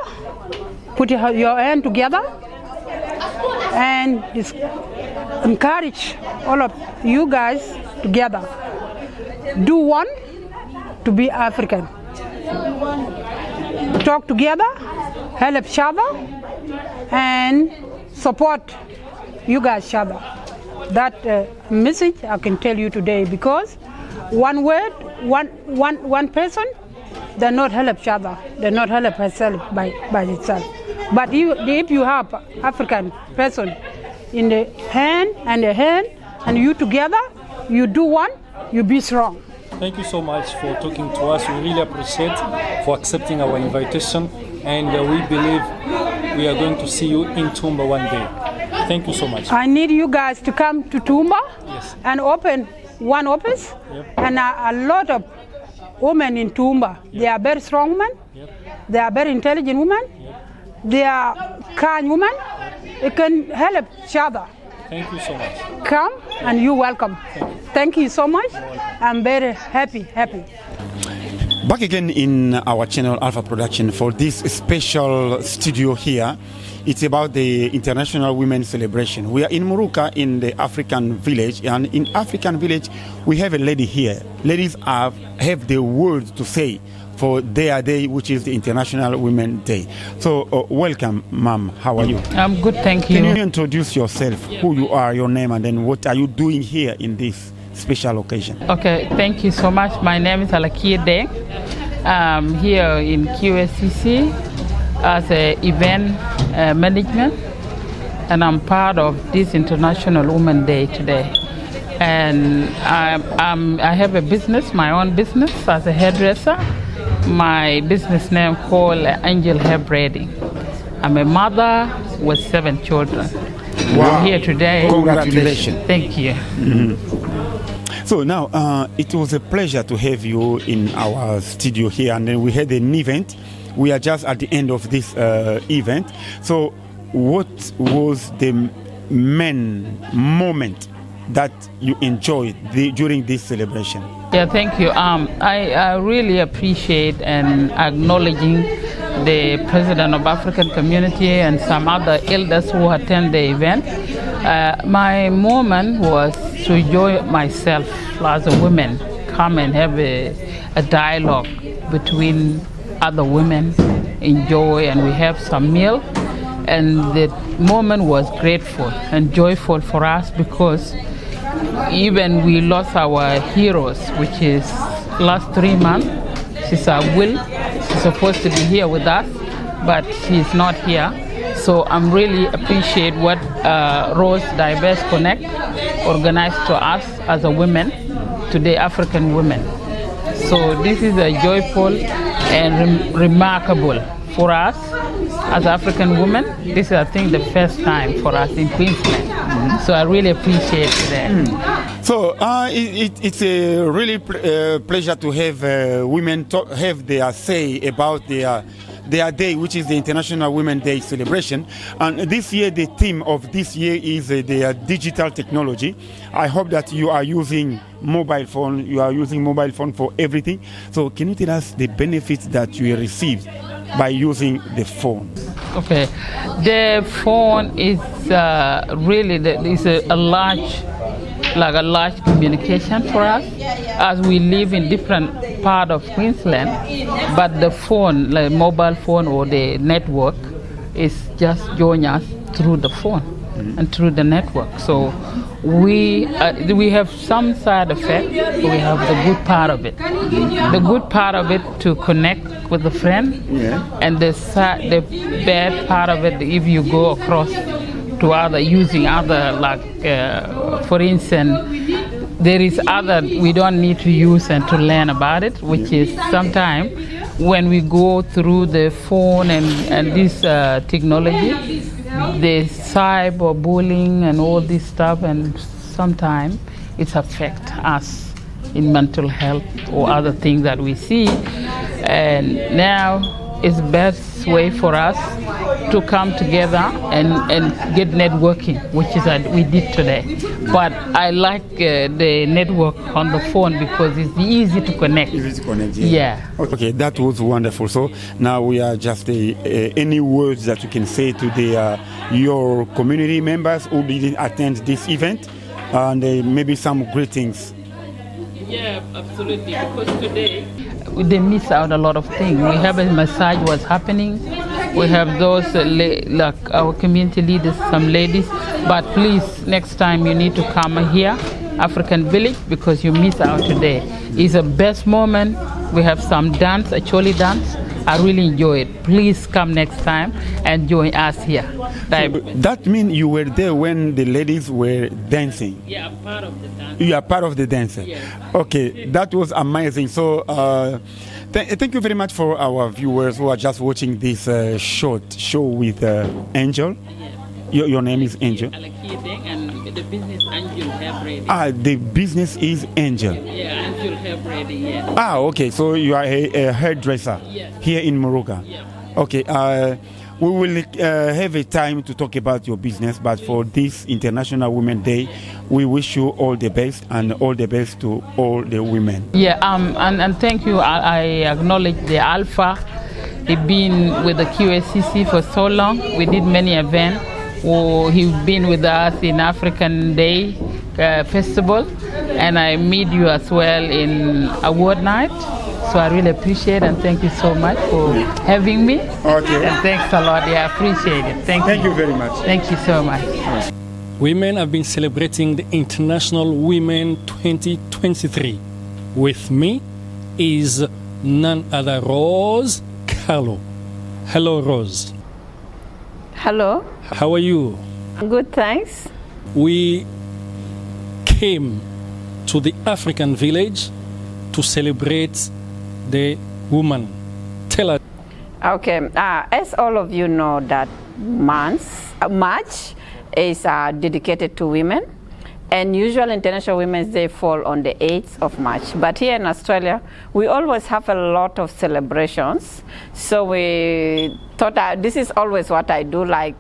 put your hand together, and encourage all of you guys together. Do one to be African. Talk together, help each other, and support you guys each other. That message I can tell you today, because one word, one person, they not help each other. They not help herself by itself. But if you have African person in the hand, and you together, you do one, you be strong. Thank you so much for talking to us. We really appreciate for accepting our invitation, and we believe we are going to see you in Tumba one day. Thank you so much. I need you guys to come to Tumba and open one office, and a lot of women in Tumba. They are very strong women. They are very intelligent women. They are kind women. They can help each other. Thank you so much. Come and you're welcome. Thank you so much. I'm very happy. Back again in our channel Alpha Production for this special studio here. It's about the International Women's Celebration. We are in Muruka in the African village, and in African village we have a lady here. Ladies have the words to say for their day, which is the International Women's Day. So welcome, ma'am. How are you? I'm good, thank you. Can you introduce yourself, who you are, your name, and then what are you doing here in this special occasion? Okay, thank you so much. My name is Alakia Deng. I'm here in QACC as an event management, and I'm part of this International Women's Day today. And I have a business, my own business as a hairdresser. My business name called Angel Hair Braiding. I'm a mother with 7 children. Wow. I'm here today. Congratulations. Thank you. So now, it was a pleasure to have you in our studio here, and then we had an event. We are just at the end of this event. So what was the main moment that you enjoyed during this celebration? Yeah, thank you. I really appreciate and acknowledging the President of African Community and some other elders who attend the event. My moment was to enjoy myself as a woman, come and have a dialogue between other women, enjoy, and we have some meal. And the moment was grateful and joyful for us because even we lost our heroes, which is last 3 months. Sister Will, she's supposed to be here with us, but she's not here. So I'm really appreciate what Rose Diverse Connect organized to us as a women, today African women. So this is a joyful and remarkable for us as African women. This is, I think, the first time for us in Queensland. So I really appreciate that. So it's a really pleasure to have women have their say about their day, which is the International Women's Day celebration. And this year, the theme of this year is the digital technology. I hope that you are using mobile phone. You are using mobile phone for everything. So can you tell us the benefits that you received by using the phone? Okay, the phone is really a large communication for us, as we live in different part of Queensland. But the phone, like mobile phone or the network, is just join us through the phone and through the network. So we have some side effect. We have the good part of it. The good part of it to connect with a friend, and the bad part of it if you go across to using other, like for instance, there is other we don't need to use and to learn about it, which is sometimes when we go through the phone and this technology, the cyberbullying and all this stuff, and sometimes it affects us in mental health or other things that we see. And now it's the best way for us to come together and get networking, which is what we did today. But I like the network on the phone because it's easy to connect. Easy to connect, yeah. Okay, that was wonderful. So now we are just any words that you can say to your community members who didn't attend this event, and maybe some greetings. Yeah, absolutely. Because today they miss out a lot of things. We have a massage was happening. We have those like our community leaders, some ladies. But please, next time you need to come here, African Village, because you miss out today. It's the best moment. We have some dance, a choli dance, I really enjoy it. Please come next time and join us here. So that means you were there when the ladies were dancing? Yeah, I'm part of the dance. You are part of the dance? Yes. Okay, that was amazing. So thank you very much for our viewers who are just watching this short show with Angel. Your name is Angel? And the business Angel Hair Braiding. The business is Angel. Yeah, Angel Hair Braiding, yeah. Okay, so you are a hairdresser here in Morocco. Okay, we will have a time to talk about your business, but for this International Women's Day, we wish you all the best and all the best to all the women. Yeah, and thank you. I acknowledge the Alpha. He's been with the QACC for so long. We did many events. He's been with us in African Day Festival, and I meet you as well in award night. So I really appreciate and thank you so much for having me. Okay. And thanks a lot. Yeah, I appreciate it. Thank you very much. Thank you so much. Women have been celebrating the International Women 2023. With me is none other Rose Carlo. Hello, Rose. Hello. How are you? Good, thanks. We came to the African village to celebrate the woman. Tell us. Okay, as all of you know, that March is dedicated to women, and usually International Women's Day fall on the 8th of March. But here in Australia, we always have a lot of celebrations. So we thought this is always what I do, like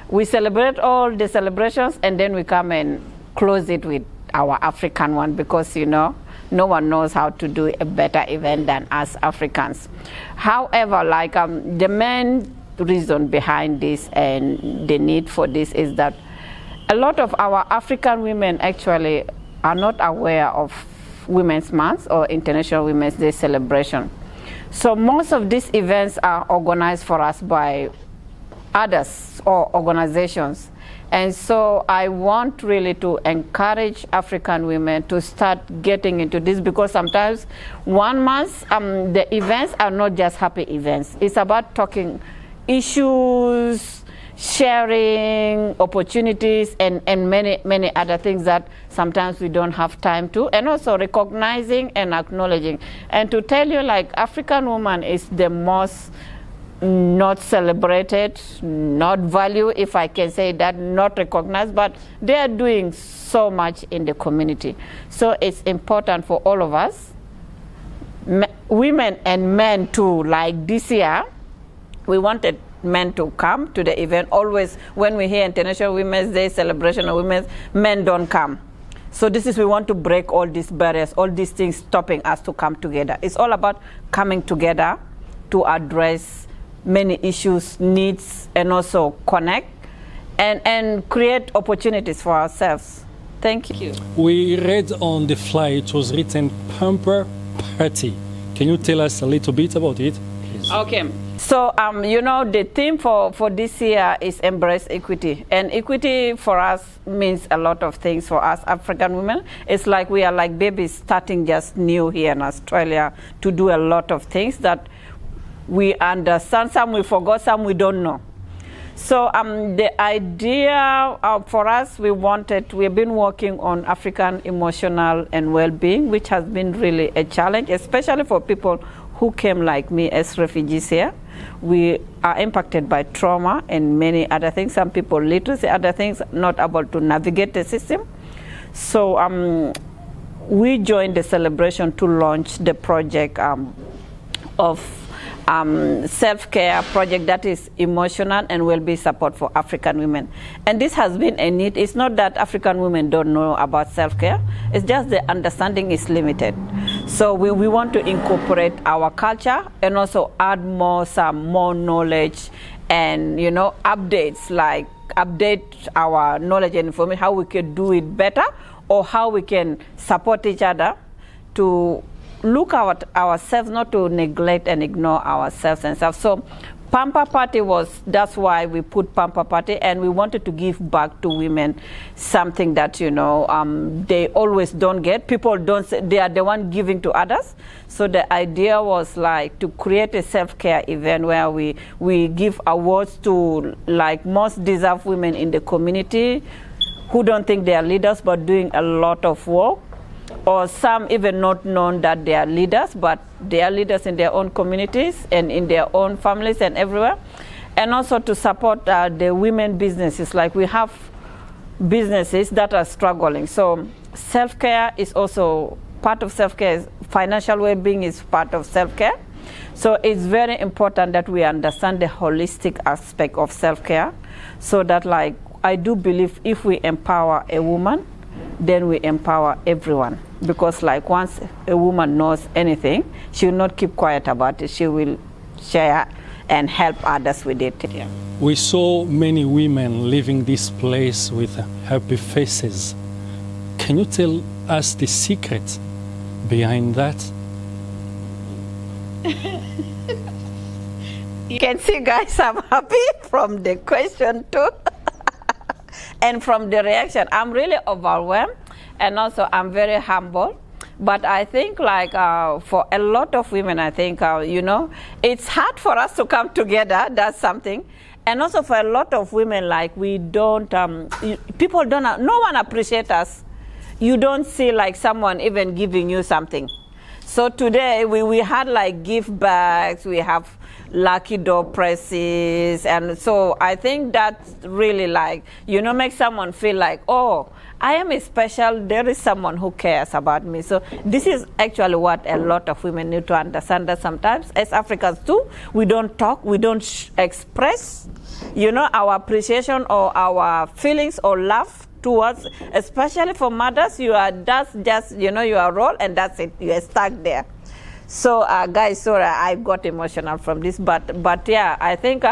we celebrate all the celebrations and then we come and close it with our African one, because no one knows how to do a better event than us Africans. However, like the main reason behind this and the need for this is that a lot of our African women actually are not aware of Women's Month or International Women's Day celebration. So most of these events are organized for us by others or organizations. And so I want really to encourage African women to start getting into this, because sometimes 1 month, the events are not just happy events. It's about talking issues, sharing opportunities, and many other things that sometimes we don't have time to, and also recognizing and acknowledging. And to tell you, like, African woman is the most not celebrated, not valued, if I can say that, not recognized, but they are doing so much in the community. So it's important for all of us, women and men too. Like this year, we wanted men to come to the event. Always when we hear International Women's Day celebration of women, men don't come. So this is, we want to break all these barriers, all these things stopping us to come together. It's all about coming together to address many issues, needs, and also connect and create opportunities for ourselves. Thank you. We read on the flyer, it was written Pamper Party. Can you tell us a little bit about it, please? Okay. So, the theme for this year is Embrace Equity. And equity for us means a lot of things for us African women. It's like we are like babies starting just new here in Australia to do a lot of things that we understand, some we forgot, some we don't know. So the idea for us, we've been working on African emotional and well-being, which has been really a challenge, especially for people who came like me as refugees here. We are impacted by trauma and many other things. Some people literacy, other things, not able to navigate the system. So we joined the celebration to launch the project of self-care project that is emotional and well-being support for African women. And this has been a need. It's not that African women don't know about self-care, it's just the understanding is limited. So we want to incorporate our culture and also add some more knowledge and updates, like update our knowledge and information, how we can do it better or how we can support each other to look at ourselves, not to neglect and ignore ourselves and stuff. So Pamper Party that's why we put Pamper Party, and we wanted to give back to women something that, they always don't get. People don't say, they are the one giving to others. So the idea was like to create a self-care event where we give awards to like most deserved women in the community who don't think they are leaders but doing a lot of work, or some even not known that they are leaders, but they are leaders in their own communities and in their own families and everywhere. And also to support the women businesses. Like we have businesses that are struggling. So self-care is also part of self-care. Financial well-being is part of self-care. So it's very important that we understand the holistic aspect of self-care, so that like I do believe if we empower a woman, then we empower everyone. Because like once a woman knows anything, she will not keep quiet about it. She will share and help others with it. Yeah. We saw many women leaving this place with happy faces. Can you tell us the secret behind that? You can see, guys, I'm happy from the question too. And from the reaction, I'm really overwhelmed, and also I'm very humble. But I think like for a lot of women, I think, it's hard for us to come together, that's something. And also for a lot of women, like we don't, people don't, no one appreciates us. You don't see like someone even giving you something. So today we had like gift bags, we have lucky door prizes, and so I think that's really like, make someone feel like, oh, I am special, there is someone who cares about me. So this is actually what a lot of women need to understand, that sometimes as Africans too, we don't talk, we don't express, our appreciation or our feelings or love towards, especially for mothers. That's just your role, and that's it, you are stuck there. So guys, sorry, I got emotional from this, but yeah, I think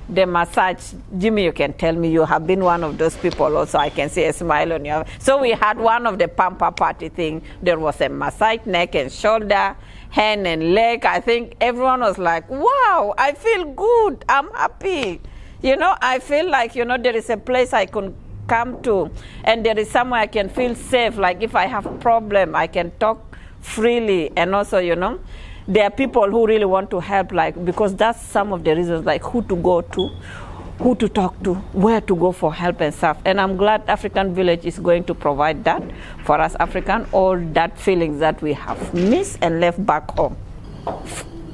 the massage, Jimmy, you can tell me, you have been one of those people also. I can see a smile on your face. So we had one of the Pamper Party thing. There was a massage, neck and shoulder, hand and leg. I think everyone was like, wow, I feel good, I'm happy. I feel like, there is a place I can come to, and there is somewhere I can feel safe. Like if I have a problem, I can talk freely. And also, there are people who really want to help, like, because that's some of the reasons, like who to go to, who to talk to, where to go for help and stuff. And I'm glad African Village is going to provide that for us African, all that feelings that we have missed and left back home.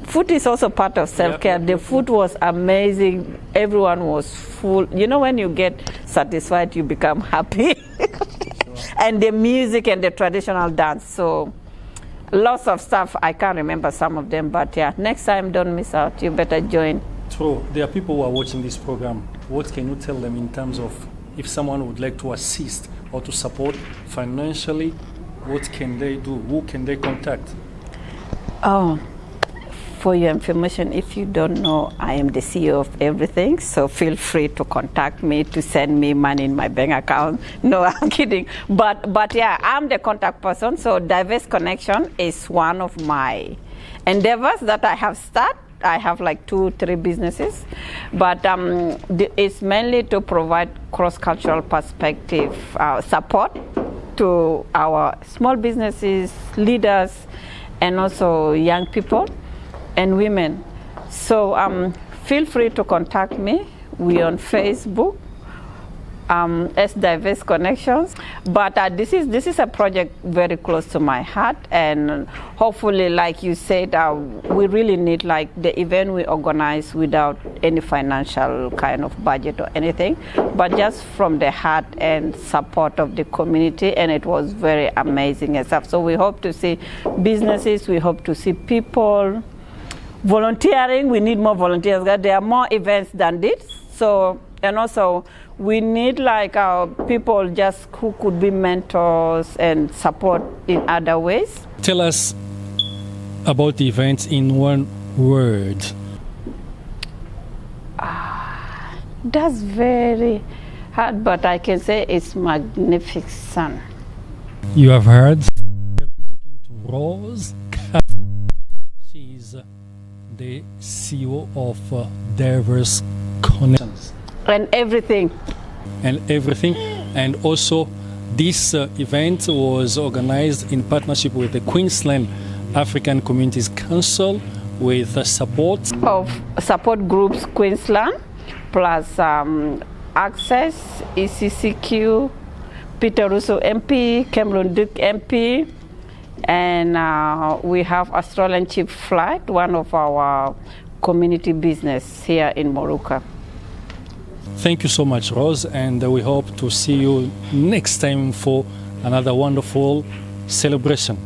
Food is also part of self-care. The food was amazing. Everyone was full. When you get satisfied, you become happy. And the music and the traditional dance. So lots of stuff. I can't remember some of them, but yeah, next time don't miss out. You better join. True. There are people who are watching this program. What can you tell them in terms of if someone would like to assist or to support financially, what can they do? Who can they contact? Oh, for your information, if you don't know, I am the CEO of everything, so feel free to contact me to send me money in my bank account. No, I'm kidding. But yeah, I'm the contact person, so Diverse Connection is one of my endeavors that I have started. I have like 2-3 businesses, but it's mainly to provide cross-cultural perspective support to our small businesses, leaders, and also young people and women. So feel free to contact me. We're on Facebook as Diverse Connections. But this is a project very close to my heart, and hopefully, like you said, we really need like the event we organize without any financial kind of budget or anything, but just from the heart and support of the community, and it was very amazing and stuff. So we hope to see businesses, we hope to see people volunteering. We need more volunteers. There are more events than this. So, and also we need like people just who could be mentors and support in other ways. Tell us about the event in one word. That's very hard, but I can say it's magnificent. You have heard. We have been talking to Rose. She's the CEO of Diverse Connections. And everything. And also, this event was organized in partnership with the Queensland African Communities Council with the support of support groups Queensland, plus Access, ECCQ, Peter Russo MP, Cameron Duke MP, and we have Australian Chief Flight, one of our community business here in Moruka. Thank you so much, Rose, and we hope to see you next time for another wonderful celebration.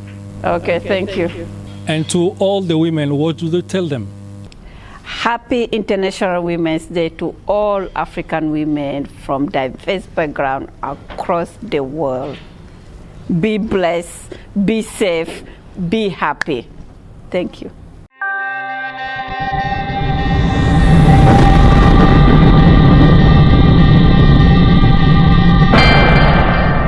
Okay, thank you. And to all the women, what do they tell them? Happy International Women's Day to all African women from diverse backgrounds across the world. Be blessed, be safe, be happy. Thank you.